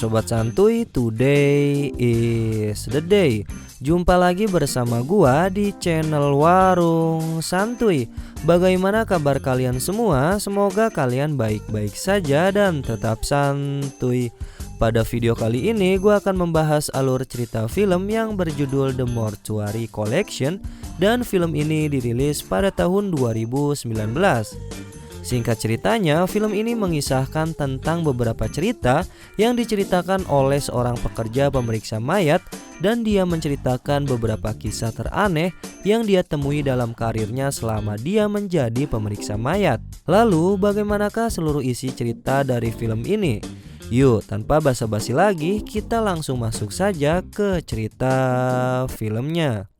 Sobat Santuy, today is the day. Jumpa lagi bersama gua di channel Warung Santuy. Bagaimana kabar kalian semua? Semoga kalian baik-baik saja dan tetap santuy. Pada video kali ini gua akan membahas alur cerita film yang berjudul The Mortuary Collection, dan film ini dirilis pada tahun 2019. Singkat ceritanya, film ini mengisahkan tentang beberapa cerita yang diceritakan oleh seorang pekerja pemeriksa mayat, dan dia menceritakan beberapa kisah teraneh yang dia temui dalam karirnya selama dia menjadi pemeriksa mayat. Lalu, bagaimanakah seluruh isi cerita dari film ini? Yuk, tanpa basa-basi lagi, kita langsung masuk saja ke cerita filmnya.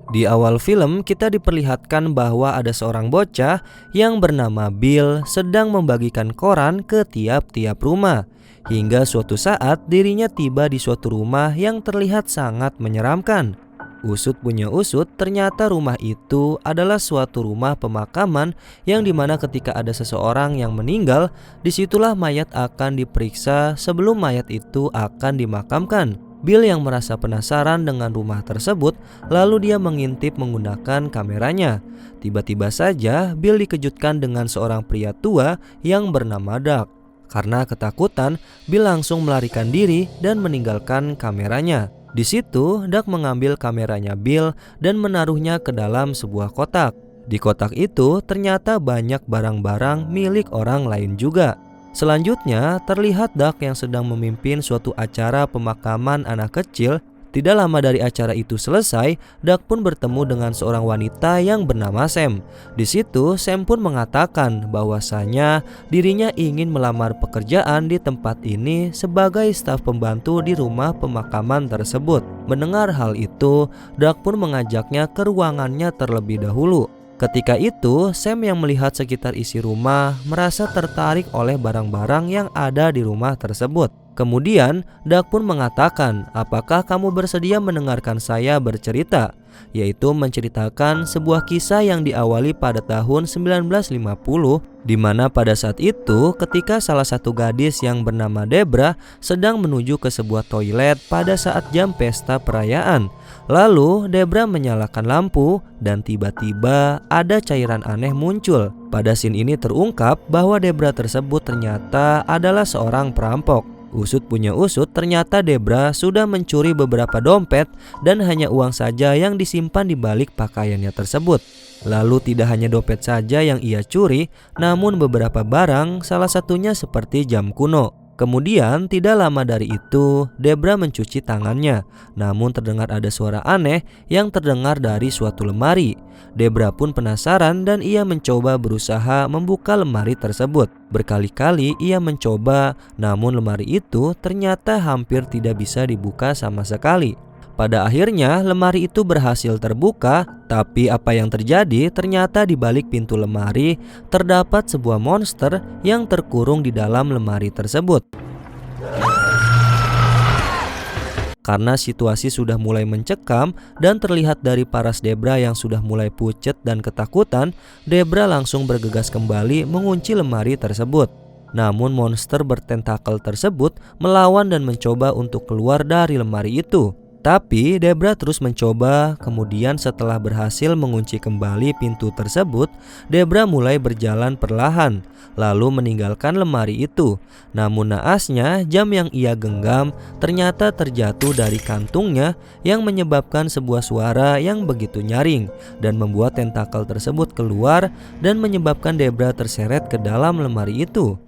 Di awal film kita diperlihatkan bahwa ada seorang bocah yang bernama Bill sedang membagikan koran ke tiap-tiap rumah. Hingga suatu saat dirinya tiba di suatu rumah yang terlihat sangat menyeramkan. Usut punya usut, ternyata rumah itu adalah suatu rumah pemakaman yang dimana ketika ada seseorang yang meninggal, disitulah mayat akan diperiksa sebelum mayat itu akan dimakamkan. Bill yang merasa penasaran dengan rumah tersebut, lalu dia mengintip menggunakan kameranya. Tiba-tiba saja Bill dikejutkan dengan seorang pria tua yang bernama Doug. Karena ketakutan, Bill langsung melarikan diri dan meninggalkan kameranya. Di situ, Doug mengambil kameranya Bill dan menaruhnya ke dalam sebuah kotak. Di kotak itu ternyata banyak barang-barang milik orang lain juga. Selanjutnya, terlihat Doug yang sedang memimpin suatu acara pemakaman anak kecil. Tidak lama dari acara itu selesai, Doug pun bertemu dengan seorang wanita yang bernama Sam. Di situ, Sam pun mengatakan bahwasanya dirinya ingin melamar pekerjaan di tempat ini sebagai staf pembantu di rumah pemakaman tersebut. Mendengar hal itu, Doug pun mengajaknya ke ruangannya terlebih dahulu. Ketika itu, Sam yang melihat sekitar isi rumah merasa tertarik oleh barang-barang yang ada di rumah tersebut. Kemudian, Doug pun mengatakan, "Apakah kamu bersedia mendengarkan saya bercerita?" Yaitu menceritakan sebuah kisah yang diawali pada tahun 1950, di mana pada saat itu ketika salah satu gadis yang bernama Debra sedang menuju ke sebuah toilet pada saat jam pesta perayaan. Lalu Debra menyalakan lampu dan tiba-tiba ada cairan aneh muncul. Pada scene ini terungkap bahwa Debra tersebut ternyata adalah seorang perampok. Usut punya usut, ternyata Debra sudah mencuri beberapa dompet dan hanya uang saja yang disimpan di balik pakaiannya tersebut. Lalu tidak hanya dompet saja yang ia curi, namun beberapa barang, salah satunya seperti jam kuno. Kemudian tidak lama dari itu, Debra mencuci tangannya, namun terdengar ada suara aneh yang terdengar dari suatu lemari. Debra pun penasaran dan ia mencoba berusaha membuka lemari tersebut. Berkali-kali ia mencoba, namun lemari itu ternyata hampir tidak bisa dibuka sama sekali. Pada akhirnya lemari itu berhasil terbuka, tapi apa yang terjadi ternyata di balik pintu lemari terdapat sebuah monster yang terkurung di dalam lemari tersebut. Karena situasi sudah mulai mencekam dan terlihat dari paras Debra yang sudah mulai pucat dan ketakutan, Debra langsung bergegas kembali mengunci lemari tersebut. Namun monster bertentakel tersebut melawan dan mencoba untuk keluar dari lemari itu. Tapi Debra terus mencoba. Kemudian setelah berhasil mengunci kembali pintu tersebut, Debra mulai berjalan perlahan lalu meninggalkan lemari itu. Namun naasnya, jam yang ia genggam ternyata terjatuh dari kantungnya yang menyebabkan sebuah suara yang begitu nyaring dan membuat tentakel tersebut keluar dan menyebabkan Debra terseret ke dalam lemari itu.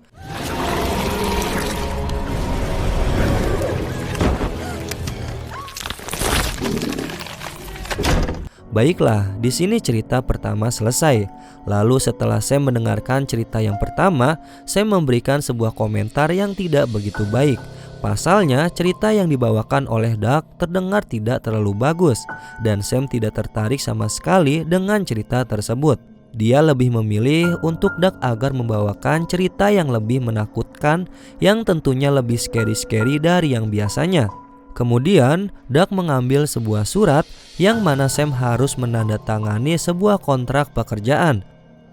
Baiklah, di sini cerita pertama selesai. Lalu setelah Sam mendengarkan cerita yang pertama, Sam memberikan sebuah komentar yang tidak begitu baik. Pasalnya, cerita yang dibawakan oleh Doug terdengar tidak terlalu bagus, dan Sam tidak tertarik sama sekali dengan cerita tersebut. Dia lebih memilih untuk Doug agar membawakan cerita yang lebih menakutkan, yang tentunya lebih scary-scary dari yang biasanya. Kemudian, Doug mengambil sebuah surat yang mana Sam harus menandatangani sebuah kontrak pekerjaan.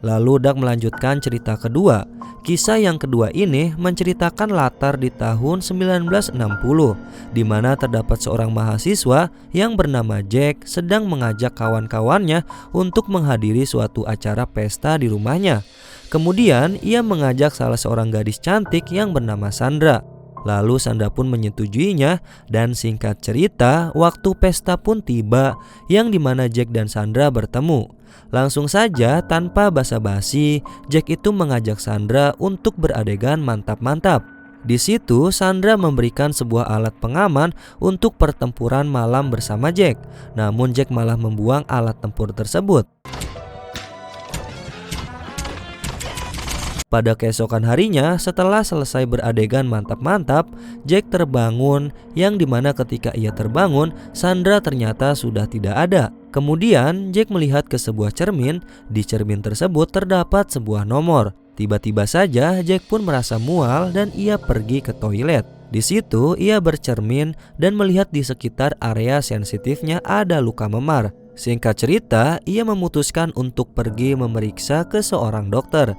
Lalu Doug melanjutkan cerita kedua. Kisah yang kedua ini menceritakan latar di tahun 1960, di mana terdapat seorang mahasiswa yang bernama Jack sedang mengajak kawan-kawannya untuk menghadiri suatu acara pesta di rumahnya. Kemudian ia mengajak salah seorang gadis cantik yang bernama Sandra. Lalu Sandra pun menyetujuinya, dan singkat cerita waktu pesta pun tiba yang dimana Jack dan Sandra bertemu. Langsung saja tanpa basa-basi, Jack itu mengajak Sandra untuk beradegan mantap-mantap. Di situ Sandra memberikan sebuah alat pengaman untuk pertempuran malam bersama Jack. Namun Jack malah membuang alat tempur tersebut. Pada keesokan harinya, setelah selesai beradegan mantap-mantap, Jack terbangun, yang dimana ketika ia terbangun, Sandra ternyata sudah tidak ada. Kemudian Jack melihat ke sebuah cermin. Di cermin tersebut terdapat sebuah nomor. Tiba-tiba saja Jack pun merasa mual dan ia pergi ke toilet. Di situ ia bercermin dan melihat di sekitar area sensitifnya ada luka memar. Singkat cerita, ia memutuskan untuk pergi memeriksa ke seorang dokter.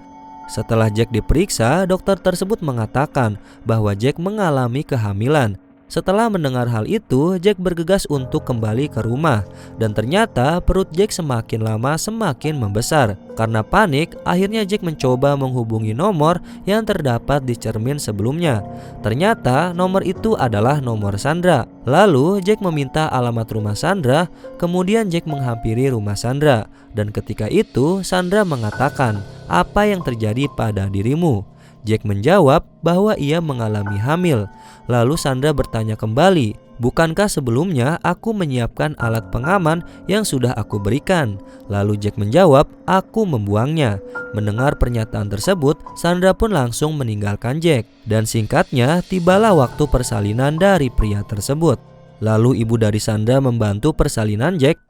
Setelah Jack diperiksa, dokter tersebut mengatakan bahwa Jack mengalami kehamilan. Setelah mendengar hal itu, Jack bergegas untuk kembali ke rumah. Dan ternyata perut Jack semakin lama semakin membesar. Karena panik, akhirnya Jack mencoba menghubungi nomor yang terdapat di cermin sebelumnya. Ternyata nomor itu adalah nomor Sandra. Lalu Jack meminta alamat rumah Sandra. Kemudian Jack menghampiri rumah Sandra. Dan ketika itu Sandra mengatakan, "Apa yang terjadi pada dirimu?" Jack menjawab bahwa ia mengalami hamil. Lalu Sandra bertanya kembali, "Bukankah sebelumnya aku menyiapkan alat pengaman yang sudah aku berikan?" Lalu Jack menjawab, "Aku membuangnya." Mendengar pernyataan tersebut, Sandra pun langsung meninggalkan Jack. Dan singkatnya, tibalah waktu persalinan dari pria tersebut. Lalu ibu dari Sandra membantu persalinan Jack.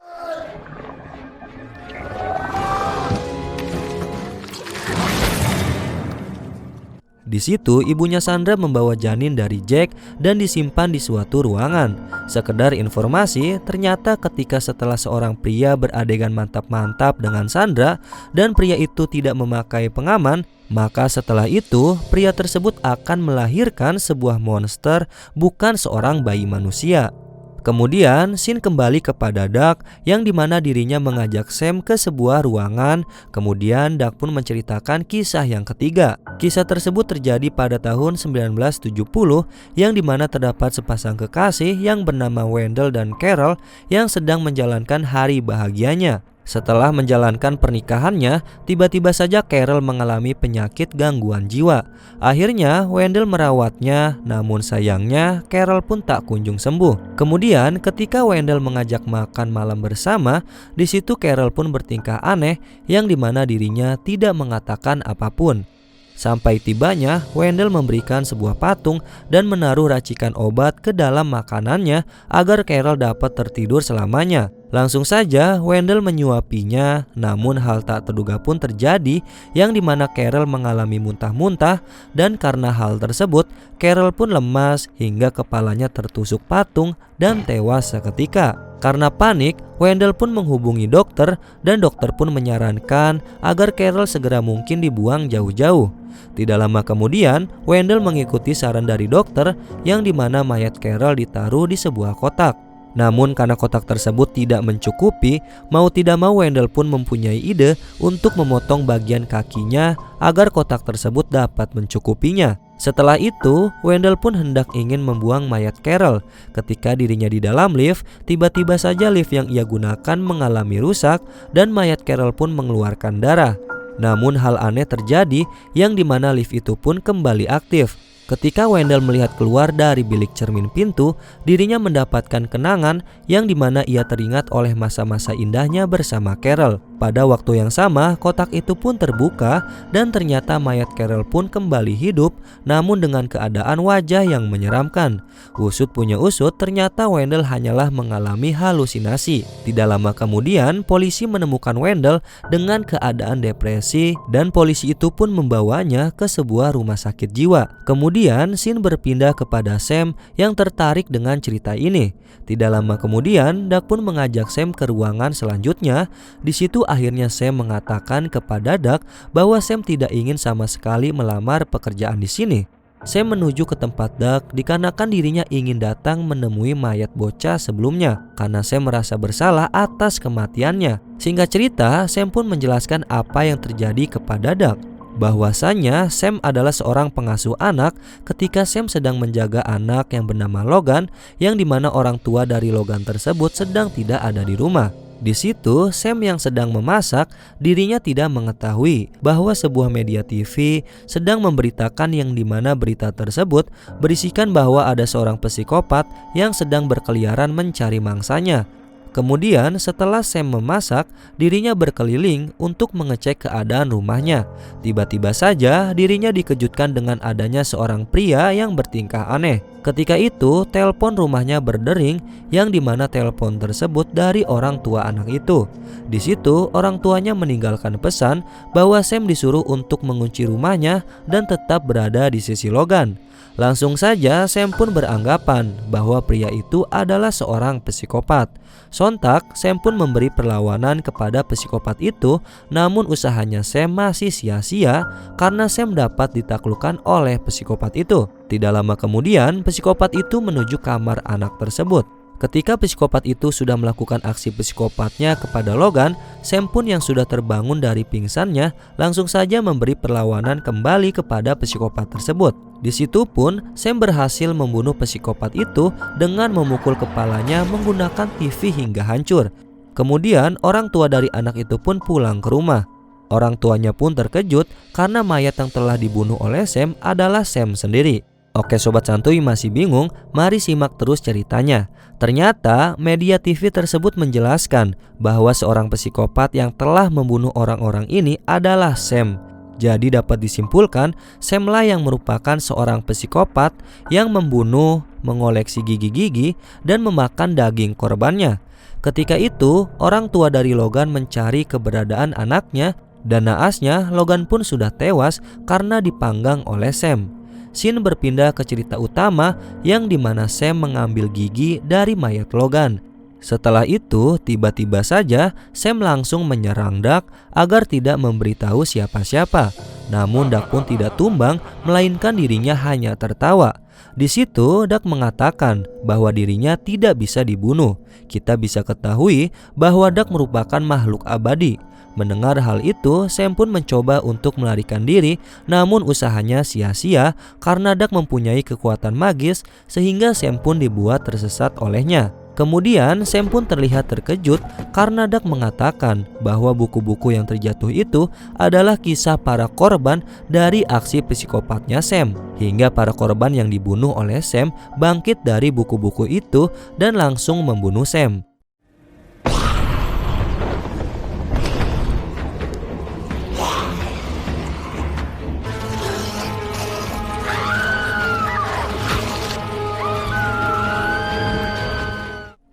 Di situ ibunya Sandra membawa janin dari Jack dan disimpan di suatu ruangan. Sekedar informasi, ternyata ketika setelah seorang pria beradegan mantap-mantap dengan Sandra dan pria itu tidak memakai pengaman, maka setelah itu pria tersebut akan melahirkan sebuah monster, bukan seorang bayi manusia. Kemudian scene kembali kepada Doug, yang dimana dirinya mengajak Sam ke sebuah ruangan. Kemudian Doug pun menceritakan kisah yang ketiga. Kisah tersebut terjadi pada tahun 1970, yang dimana terdapat sepasang kekasih yang bernama Wendell dan Carol yang sedang menjalankan hari bahagianya. Setelah menjalankan pernikahannya, tiba-tiba saja Carol mengalami penyakit gangguan jiwa. Akhirnya Wendell merawatnya, namun sayangnya Carol pun tak kunjung sembuh. Kemudian ketika Wendell mengajak makan malam bersama, di situ Carol pun bertingkah aneh, yang dimana dirinya tidak mengatakan apapun. Sampai tibanya Wendell memberikan sebuah patung dan menaruh racikan obat ke dalam makanannya agar Carol dapat tertidur selamanya. Langsung saja Wendell menyuapinya, namun hal tak terduga pun terjadi, yang dimana Carol mengalami muntah-muntah. Dan karena hal tersebut, Carol pun lemas hingga kepalanya tertusuk patung dan tewas seketika. Karena panik, Wendell pun menghubungi dokter dan dokter pun menyarankan agar Carol segera mungkin dibuang jauh-jauh. Tidak lama kemudian, Wendell mengikuti saran dari dokter, yang dimana mayat Carol ditaruh di sebuah kotak. Namun karena kotak tersebut tidak mencukupi, mau tidak mau Wendell pun mempunyai ide untuk memotong bagian kakinya agar kotak tersebut dapat mencukupinya. Setelah itu, Wendell pun hendak ingin membuang mayat Carol. Ketika dirinya di dalam lift, tiba-tiba saja lift yang ia gunakan mengalami rusak dan mayat Carol pun mengeluarkan darah. Namun hal aneh terjadi, yang dimana lift itu pun kembali aktif. Ketika Wendell melihat keluar dari bilik cermin pintu, dirinya mendapatkan kenangan, yang dimana ia teringat oleh masa-masa indahnya bersama Carol. Pada waktu yang sama, kotak itu pun terbuka dan ternyata mayat Carol pun kembali hidup, namun dengan keadaan wajah yang menyeramkan. Usut punya usut, ternyata Wendell hanyalah mengalami halusinasi. Tidak lama kemudian, polisi menemukan Wendell dengan keadaan depresi dan polisi itu pun membawanya ke sebuah rumah sakit jiwa. Kemudian, scene berpindah kepada Sam yang tertarik dengan cerita ini. Tidak lama kemudian, Doug pun mengajak Sam ke ruangan selanjutnya. Di situ akhirnya Sam mengatakan kepada Doug bahwa Sam tidak ingin sama sekali melamar pekerjaan di sini. Sam menuju ke tempat Doug dikarenakan dirinya ingin datang menemui mayat bocah sebelumnya karena Sam merasa bersalah atas kematiannya. Singkat cerita, Sam pun menjelaskan apa yang terjadi kepada Doug. Bahwasanya Sam adalah seorang pengasuh anak ketika Sam sedang menjaga anak yang bernama Logan, yang dimana orang tua dari Logan tersebut sedang tidak ada di rumah. Di situ Sam yang sedang memasak, dirinya tidak mengetahui bahwa sebuah media TV sedang memberitakan yang dimana berita tersebut berisikan bahwa ada seorang psikopat yang sedang berkeliaran mencari mangsanya. Kemudian setelah Sam memasak, dirinya berkeliling untuk mengecek keadaan rumahnya. Tiba-tiba saja dirinya dikejutkan dengan adanya seorang pria yang bertingkah aneh. Ketika itu telepon rumahnya berdering, yang dimana telepon tersebut dari orang tua anak itu. Di situ orang tuanya meninggalkan pesan bahwa Sam disuruh untuk mengunci rumahnya dan tetap berada di sisi Logan. Langsung saja Sam pun beranggapan bahwa pria itu adalah seorang psikopat. Sontak Sam pun memberi perlawanan kepada psikopat itu, namun usahanya Sam masih sia-sia karena Sam dapat ditaklukkan oleh psikopat itu. Tidak lama kemudian psikopat itu menuju kamar anak tersebut. Ketika psikopat itu sudah melakukan aksi psikopatnya kepada Logan, Sam pun yang sudah terbangun dari pingsannya langsung saja memberi perlawanan kembali kepada psikopat tersebut. Di situ pun Sam berhasil membunuh psikopat itu dengan memukul kepalanya menggunakan TV hingga hancur. Kemudian orang tua dari anak itu pun pulang ke rumah. Orang tuanya pun terkejut karena mayat yang telah dibunuh oleh Sam adalah Sam sendiri. Oke sobat santuy, masih bingung? Mari simak terus ceritanya. Ternyata media TV tersebut menjelaskan bahwa seorang psikopat yang telah membunuh orang-orang ini adalah Sam. Jadi dapat disimpulkan Sam lah yang merupakan seorang psikopat yang membunuh, mengoleksi gigi-gigi, dan memakan daging korbannya. Ketika itu orang tua dari Logan mencari keberadaan anaknya, dan naasnya Logan pun sudah tewas karena dipanggang oleh Sam. Scene berpindah ke cerita utama yang dimana Sam mengambil gigi dari mayat Logan. Setelah itu tiba-tiba saja Sam langsung menyerang Doug agar tidak memberitahu siapa-siapa. Namun Doug pun tidak tumbang, melainkan dirinya hanya tertawa. Di situ Doug mengatakan bahwa dirinya tidak bisa dibunuh. Kita bisa ketahui bahwa Doug merupakan makhluk abadi. Mendengar hal itu, Sam pun mencoba untuk melarikan diri, namun usahanya sia-sia karena Doug mempunyai kekuatan magis sehingga Sam pun dibuat tersesat olehnya. Kemudian Sam pun terlihat terkejut karena Doug mengatakan bahwa buku-buku yang terjatuh itu adalah kisah para korban dari aksi psikopatnya Sam. Hingga para korban yang dibunuh oleh Sam bangkit dari buku-buku itu dan langsung membunuh Sam.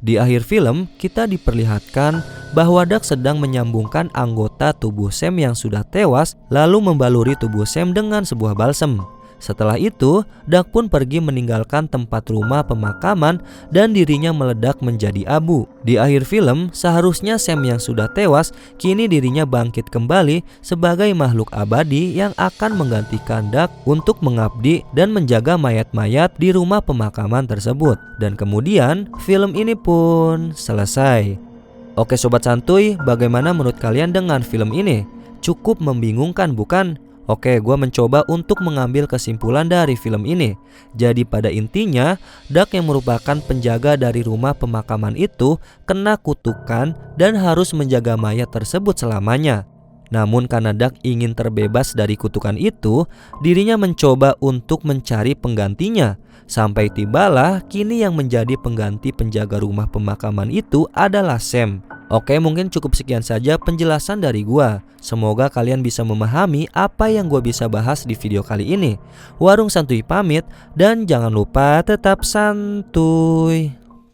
Di akhir film, kita diperlihatkan bahwa Doug sedang menyambungkan anggota tubuh Sam yang sudah tewas lalu membaluri tubuh Sam dengan sebuah balsem. Setelah itu, Doug pun pergi meninggalkan tempat rumah pemakaman dan dirinya meledak menjadi abu. Di akhir film, seharusnya Sam yang sudah tewas kini dirinya bangkit kembali sebagai makhluk abadi yang akan menggantikan Doug untuk mengabdi dan menjaga mayat-mayat di rumah pemakaman tersebut. Dan kemudian film ini pun selesai. Oke sobat santuy, bagaimana menurut kalian dengan film ini? Cukup membingungkan bukan? Oke, gue mencoba untuk mengambil kesimpulan dari film ini. Jadi pada intinya, Doug yang merupakan penjaga dari rumah pemakaman itu kena kutukan dan harus menjaga mayat tersebut selamanya. Namun karena Doug ingin terbebas dari kutukan itu, dirinya mencoba untuk mencari penggantinya. Sampai tibalah kini yang menjadi pengganti penjaga rumah pemakaman itu adalah Sam. Oke, mungkin cukup sekian saja penjelasan dari gua. Semoga kalian bisa memahami apa yang gua bisa bahas di video kali ini. Warung Santuy pamit dan jangan lupa tetap santuy.